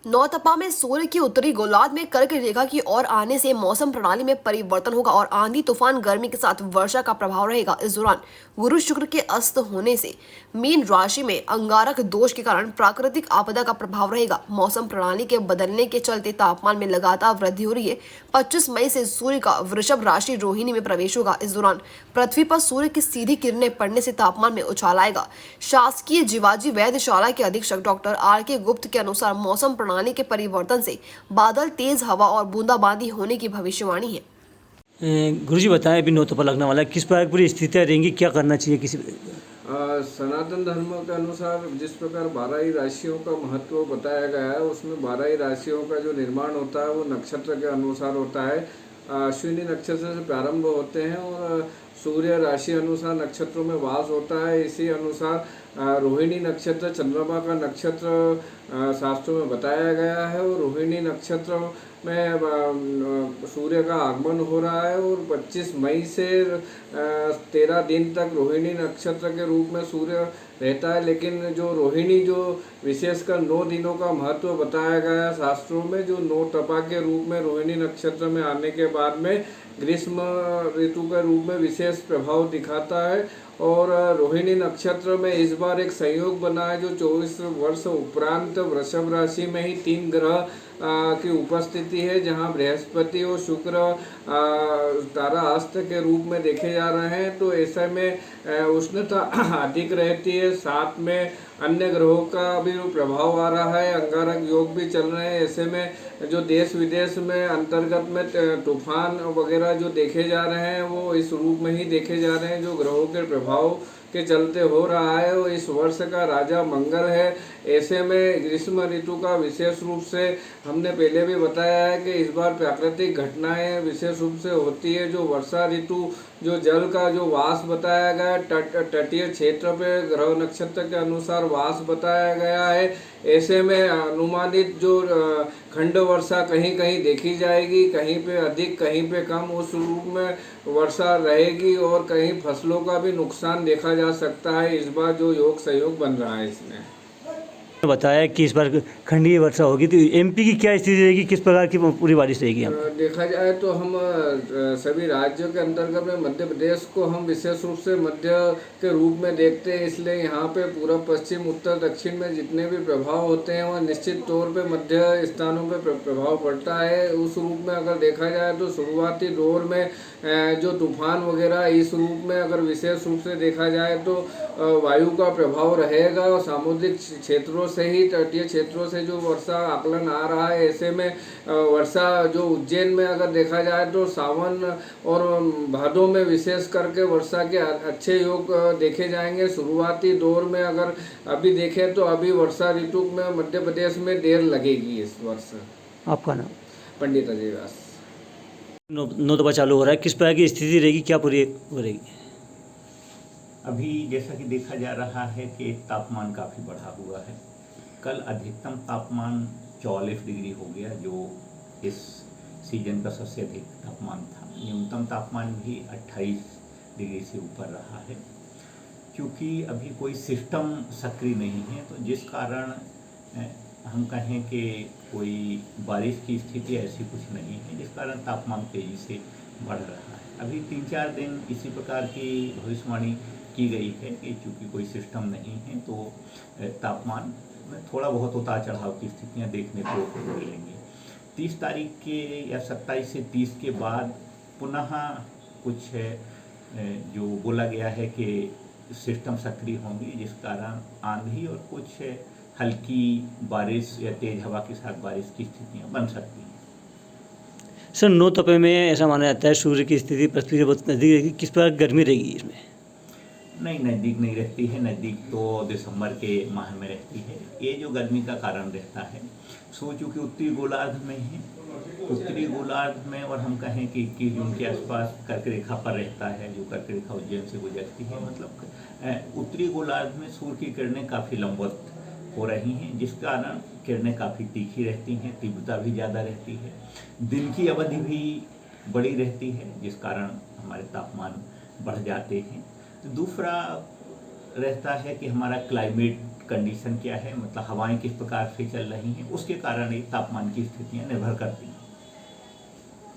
नौतपा में सूर्य की उत्तरी गोलार्ध में कर्क रेखा की ओर आने से मौसम प्रणाली में परिवर्तन होगा और आंधी तूफान गर्मी के साथ वर्षा का प्रभाव रहेगा। इस दौरान गुरु शुक्र के अस्त होने से मीन राशि में अंगारक दोष के कारण प्राकृतिक आपदा का प्रभाव रहेगा। मौसम प्रणाली के बदलने के चलते तापमान में लगातार वृद्धि हो रही है। 25 मई से सूर्य का वृषभ राशि रोहिणी में प्रवेश होगा। इस दौरान पृथ्वी पर सूर्य की सीधी किरणें पड़ने से तापमान में उछाल आएगा। शासकीय जिवाजी वैद्यशाला के अधीक्षक डॉक्टर R.K. गुप्त के अनुसार मौसम प्रणाली के परिवर्तन से बादल, तेज हवा और बूंदाबांदी होने की भविष्यवाणी है। गुरुजी बताएं, अभी नौतपा लगने वाला है, किस प्रकार की पूरी स्थितियाँ रहेंगी, क्या करना चाहिए किसी सनातन धर्म के अनुसार जिस प्रकार 12 ही राशियों का महत्व बताया गया है, उसमें 12 ही राशियों का जो निर्माण होता है वो नक्षत्र के अनुसार होता है। अश्विनी नक्षत्र से प्रारंभ होते हैं और सूर्य राशि अनुसार नक्षत्रों में वास होता है। इसी अनुसार रोहिणी नक्षत्र चंद्रमा का नक्षत्र शास्त्रों में बताया गया है और रोहिणी नक्षत्र में सूर्य का आगमन हो रहा है और 25 मई से 13 दिन तक रोहिणी नक्षत्र के रूप में सूर्य रहता है। लेकिन जो रोहिणी जो विशेषकर 9 दिनों का महत्व बताया गया शास्त्रों में, जो 9 तपा के रूप में रोहिणी नक्षत्र में आने के बाद में ग्रीष्म ऋतु के रूप में विशेष प्रभाव दिखाता है। और रोहिणी नक्षत्र में इस बार एक संयोग बना है जो 24 वर्ष उपरांत वृषभ राशि में ही 3 ग्रह की उपस्थिति है, जहां बृहस्पति और शुक्र तारा अस्त के रूप में देखे जा रहे हैं। तो ऐसे में उष्णता अधिक रहती है, साथ में अन्य ग्रहों का भी प्रभाव आ रहा है, अंगारक योग भी चल रहे हैं। ऐसे में जो देश विदेश में अंतर्गत में तूफान वगैरह जो देखे जा रहे हैं वो इस रूप में ही देखे जा रहे हैं जो ग्रहों के प्रभाव के चलते हो रहा है। और इस वर्ष का राजा मंगल है। ऐसे में ग्रीष्म ऋतु का विशेष रूप से हमने पहले भी बताया है कि इस बार प्राकृतिक घटनाएं विशेष रूप से होती है। जो वर्षा ऋतु जो जल का जो वास बताया गया, तटीय क्षेत्र पे ग्रह नक्षत्र के अनुसार वास बताया गया है। ऐसे में अनुमानित जो खंड वर्षा कहीं कहीं देखी जाएगी, कहीं पे अधिक कहीं पे कम, उस रूप में वर्षा रहेगी और कहीं फसलों का भी नुकसान देखा जा सकता है। इस बार जो योग सहयोग बन रहा है इसमें बताया कि इस बार खंडीय वर्षा होगी, तो एमपी की क्या स्थिति रहेगी, किस प्रकार की पूरी बारिश रहेगी यहाँ पर? देखा जाए तो हम सभी राज्यों के अंतर्गत में मध्य प्रदेश को हम विशेष रूप से मध्य के रूप में देखते हैं, इसलिए यहाँ पे पूर्व पश्चिम उत्तर दक्षिण में जितने भी प्रभाव होते हैं वह निश्चित तौर पे मध्य स्थानों पे प्रभाव पड़ता है। उस रूप में अगर देखा जाए तो शुरुआती दौर में जो तूफान वगैरह इस रूप में अगर विशेष रूप से देखा जाए तो वायु का प्रभाव रहेगा और सामुद्रिक क्षेत्रों से ही, तटीय क्षेत्रों से जो वर्षा आकलन आ रहा है। ऐसे में वर्षा जो उज्जैन में अगर देखा जाए तो सावन और भादों में विशेष करके वर्षा के अच्छे योग देखे जाएंगे। शुरुआती दौर में अगर अभी देखें तो अभी वर्षा ऋतु में मध्य प्रदेश में देर लगेगी इस वर्ष। आपका नाम? पंडित अजय व्यास। नौतपा चालू हो रहा है, किस प्रकार की स्थिति रहेगी, क्या पूरी हो रहेगी? अभी जैसा कि देखा जा रहा है कि तापमान काफ़ी बढ़ा हुआ है। कल अधिकतम तापमान 44 डिग्री हो गया, जो इस सीजन का सबसे अधिक तापमान था। न्यूनतम तापमान भी 28 डिग्री से ऊपर रहा है। क्योंकि अभी कोई सिस्टम सक्रिय नहीं है, तो जिस कारण हम कहें कि कोई बारिश की स्थिति ऐसी कुछ नहीं है, जिस कारण तापमान तेज़ी से बढ़ रहा है। अभी 3-4 दिन इसी प्रकार की भविष्यवाणी की गई है कि चूँकि कोई सिस्टम नहीं है तो तापमान में थोड़ा बहुत उतार चढ़ाव की स्थितियां देखने को मिलेंगी। 30 तारीख के या 27 से 30 के बाद पुनः कुछ जो बोला गया है कि सिस्टम सक्रिय होंगी, जिस कारण आंधी और कुछ हल्की बारिश या तेज हवा के साथ बारिश की स्थितियां बन सकती हैं। सर, नौतपे में ऐसा माना जाता है सूर्य की स्थिति पृथ्वी से बहुत नजदीक रहेगी, किस प्रकार गर्मी रहेगी इसमें? नहीं, नज़दीक नहीं रहती है। नज़दीक तो दिसंबर के माह में रहती है। ये जो गर्मी का कारण रहता है सो चूँकि उत्तरी गोलार्ध में है, उत्तरी गोलार्ध में, और हम कहें कि 21 जून के आसपास कर्क रेखा पर रहता है, जो कर्क रेखा उज्जैन से गुजरती है। मतलब उत्तरी गोलार्ध में सूर्य की किरणें काफ़ी लंबवत हो रही हैं, जिस कारण किरणें काफ़ी तीखी रहती हैं, तीव्रता भी ज़्यादा रहती है, दिन की अवधि भी बड़ी रहती है, जिस कारण हमारे तापमान बढ़ जाते हैं। दूसरा रहता है कि हमारा क्लाइमेट कंडीशन क्या है, मतलब हवाएं किस प्रकार से चल रही हैं, उसके कारण ये तापमान की स्थितियां निर्भर करती हैं।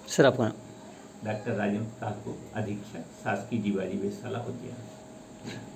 सर आपका नाम? डॉक्टर राजेंद्र ठाकुर, अधीक्षक शासकीय जीवाजी वेधशाला उज्जैन।